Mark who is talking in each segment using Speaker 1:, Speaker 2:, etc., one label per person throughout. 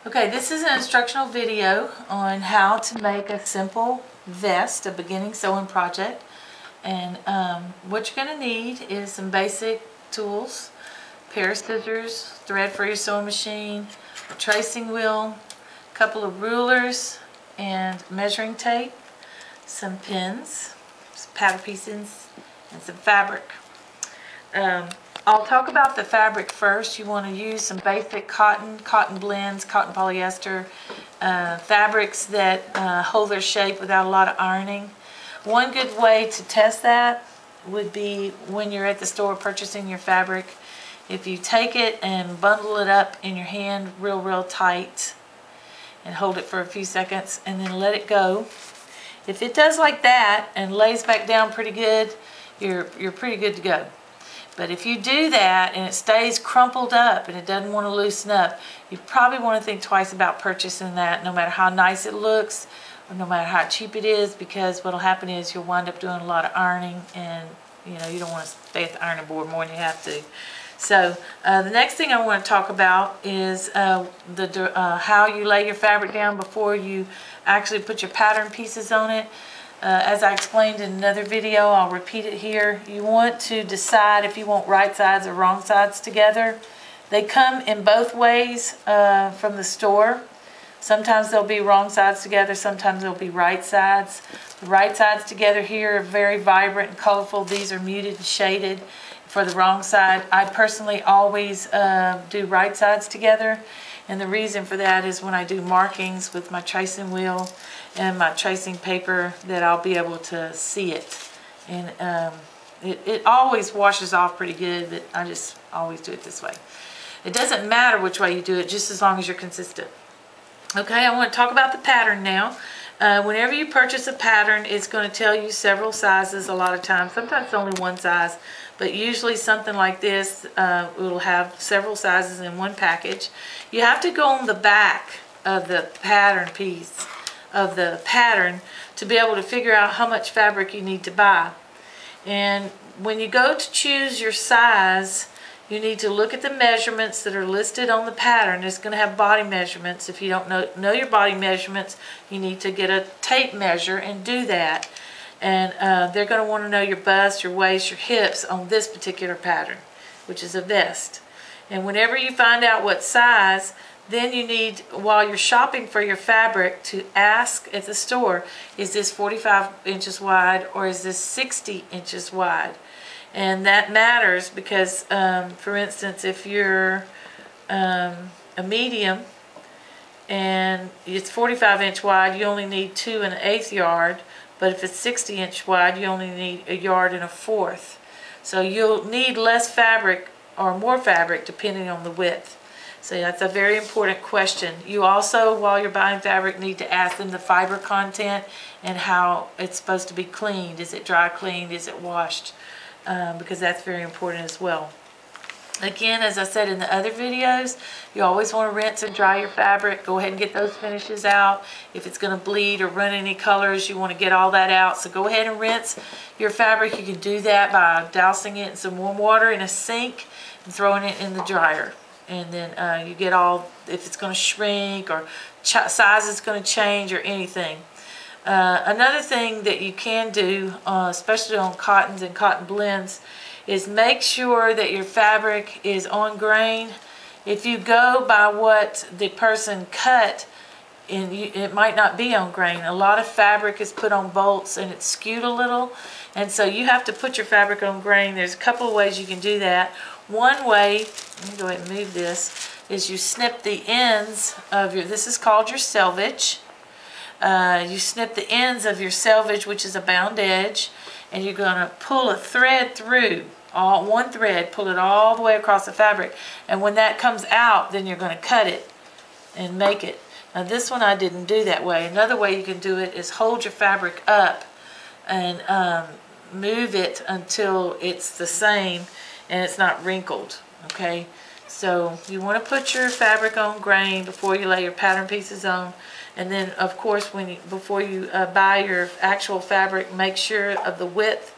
Speaker 1: Okay, this is an instructional video on how to make a simple vest, a beginning sewing project. And what you're going to need is some basic tools, pair of scissors, thread for your sewing machine, a tracing wheel, a couple of rulers and measuring tape, some pins, some pattern pieces, and some fabric. I'll talk about the fabric first. You want to use some basic cotton blends, cotton polyester, fabrics that hold their shape without a lot of ironing. One good way to test that would be when you're at the store purchasing your fabric. If you take it and bundle it up in your hand real tight and hold it for a few seconds and then let it go. If it does like that and lays back down pretty good, you're pretty good to go. But if you do that and it stays crumpled up and it doesn't want to loosen up, you probably want to think twice about purchasing that, no matter how nice it looks or no matter how cheap it is, because what will happen is you'll wind up doing a lot of ironing and you don't want to stay at the ironing board more than you have to. So the next thing I want to talk about is how you lay your fabric down before you actually put your pattern pieces on it. As I explained in another video, I'll repeat it here. You want to decide if you want right sides or wrong sides together. They come in both ways from the store. Sometimes they'll be wrong sides together, sometimes they'll be right sides. The right sides together here are very vibrant and colorful. These are muted and shaded. For the wrong side, I personally always do right sides together. And the reason for that is when I do markings with my tracing wheel and my tracing paper, that I'll be able to see it. And it always washes off pretty good, but I just always do it this way. It doesn't matter which way you do it, just as long as you're consistent. Okay, I want to talk about the pattern now. Whenever you purchase a pattern, it's going to tell you several sizes a lot of times. Sometimes it's only one size, but usually something like this will have several sizes in one package. You have to go on the back of the pattern piece of the pattern to be able to figure out how much fabric you need to buy. And when you go to choose your size, you need to look at the measurements that are listed on the pattern. It's going to have body measurements. If you don't know your body measurements, you need to get a tape measure and do that. And they're going to want to know your bust, your waist, your hips on this particular pattern, which is a vest. And whenever you find out what size, then you need, while you're shopping for your fabric, to ask at the store, is this 45 inches wide or is this 60 inches wide? And that matters because, for instance, if you're a medium and it's 45-inch wide, you only need 2 1/8 yard. But if it's 60-inch wide, you only need 1 1/4 yard. So you'll need less fabric or more fabric depending on the width. So that's a very important question. You also, while you're buying fabric, need to ask them the fiber content and how it's supposed to be cleaned. Is it dry cleaned? Is it washed? Because that's very important as well. Again, as I said in the other videos, you always want to rinse and dry your fabric. Go ahead and get those finishes out. If it's going to bleed or run any colors, you want to get all that out. So go ahead and rinse your fabric. You can do that by dousing it in some warm water in a sink and throwing it in the dryer. And then you get all, if it's going to shrink or size is going to change or anything. Another thing that you can do, especially on cottons and cotton blends, is make sure that your fabric is on grain. If you go by what the person cut, it might not be on grain. A lot of fabric is put on bolts and it's skewed a little, and so you have to put your fabric on grain. There's a couple of ways you can do that. One way, let me go ahead and move this, is you snip the ends of your, this is called your selvage. You snip the ends of your selvage, which is a bound edge, and you're going to pull a thread through, one thread, pull it all the way across the fabric, and when that comes out, then you're going to cut it and make it. Now this one I didn't do that way. Another way you can do it is hold your fabric up and move it until it's the same and it's not wrinkled. Okay, so you want to put your fabric on grain before you lay your pattern pieces on. And then, of course, before you buy your actual fabric, make sure of the width,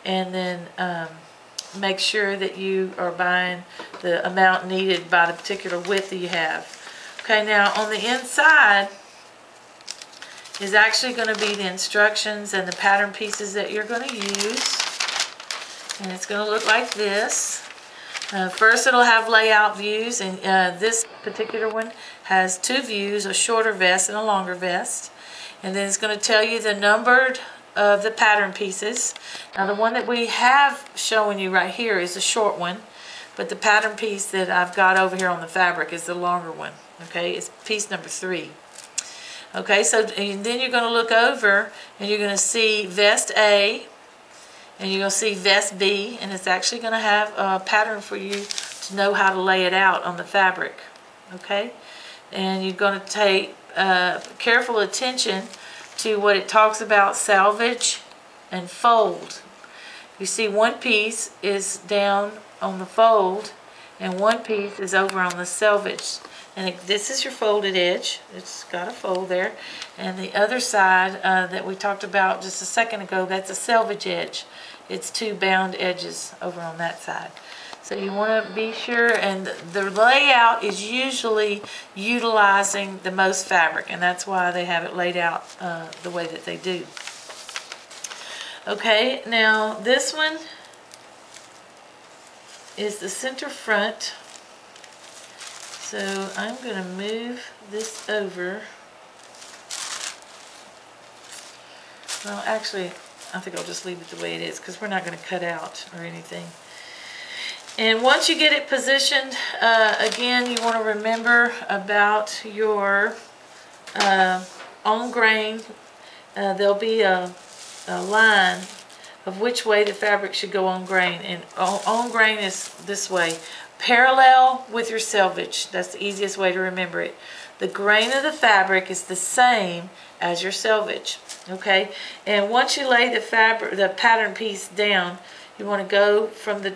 Speaker 1: and then make sure that you are buying the amount needed by the particular width that you have. Okay, now on the inside is actually going to be the instructions and the pattern pieces that you're going to use. And it's going to look like this. First it'll have layout views, and this particular one has two views, a shorter vest and a longer vest. And then it's going to tell you the numbered of the pattern pieces. Now the one that we have showing you right here is the short one, but the pattern piece that I've got over here on the fabric is the longer one. Okay, it's piece number 3. Okay, so and then you're going to look over and you're going to see vest A, and you're going to see vest B, and it's actually going to have a pattern for you to know how to lay it out on the fabric. Okay, and you're going to take careful attention to what it talks about: salvage and fold. You see one piece is down on the fold and one piece is over on the salvage. And this is your folded edge. It's got a fold there. And the other side that we talked about just a second ago, that's a salvage edge. It's two bound edges over on that side. So you want to be sure, and the layout is usually utilizing the most fabric, and that's why they have it laid out the way that they do. Okay, now this one is the center front. So I'm going to move this over. Well, actually, I think I'll just leave it the way it is because we're not going to cut out or anything. And once you get it positioned, again, you want to remember about your on grain. There'll be a line of which way the fabric should go on grain. And on grain is this way. Parallel with your selvage. That's the easiest way to remember it. The grain of the fabric is the same as your selvage. Okay? And once you lay the pattern piece down, you want to go from the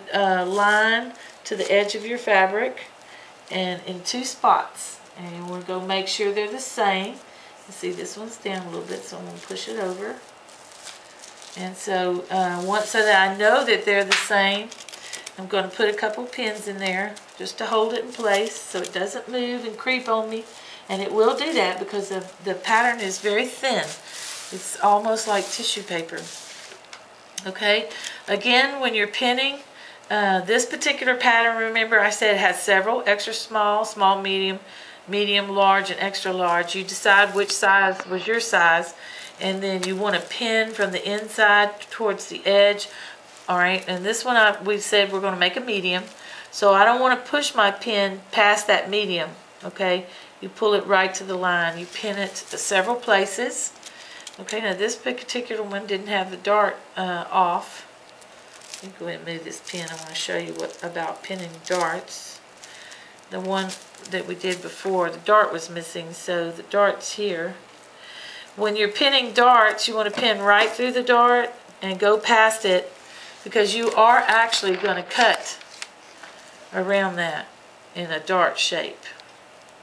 Speaker 1: line to the edge of your fabric and in 2 spots. And you want to go make sure they're the same. You see this one's down a little bit, so I'm going to push it over. And so so that I know that they're the same, I'm going to put a couple pins in there just to hold it in place so it doesn't move and creep on me. And it will do that because the pattern is very thin. It's almost like tissue paper. Okay, again, when you're pinning, this particular pattern, remember I said it has several: extra small, small, medium, medium, large, and extra large. You decide which size was your size, and then you want to pin from the inside towards the edge. All right, and this one we said we're going to make a medium, so I don't want to push my pin past that medium. Okay, you pull it right to the line. You pin it to several places. Okay, now this particular one didn't have the dart off. Let me go ahead and move this pin. I want to show you about pinning darts. The one that we did before, the dart was missing, so the dart's here. When you're pinning darts, you want to pin right through the dart and go past it, because you are actually going to cut around that in a dart shape.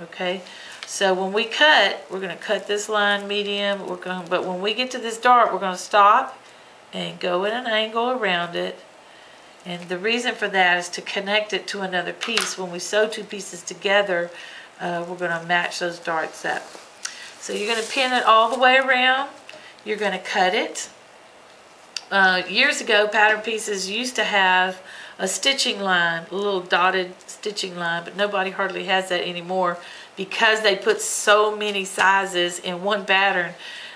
Speaker 1: Okay, so when we cut, we're going to cut this line medium. But when we get to this dart, we're going to stop and go at an angle around it. And the reason for that is to connect it to another piece. When we sew 2 pieces together, we're going to match those darts up. So you're going to pin it all the way around. You're going to cut it. Years ago, pattern pieces used to have a stitching line, a little dotted stitching line, but nobody hardly has that anymore because they put so many sizes in one pattern.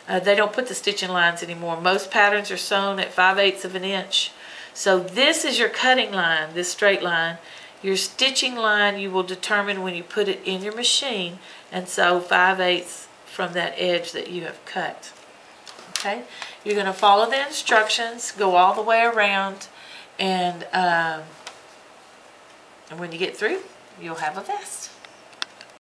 Speaker 1: They don't put the stitching lines anymore. Most patterns are sewn at 5/8 of an inch. So this is your cutting line, this straight line. Your stitching line you will determine when you put it in your machine and sew 5/8 from that edge that you have cut. Okay, you're going to follow the instructions, go all the way around, and when you get through, you'll have a vest.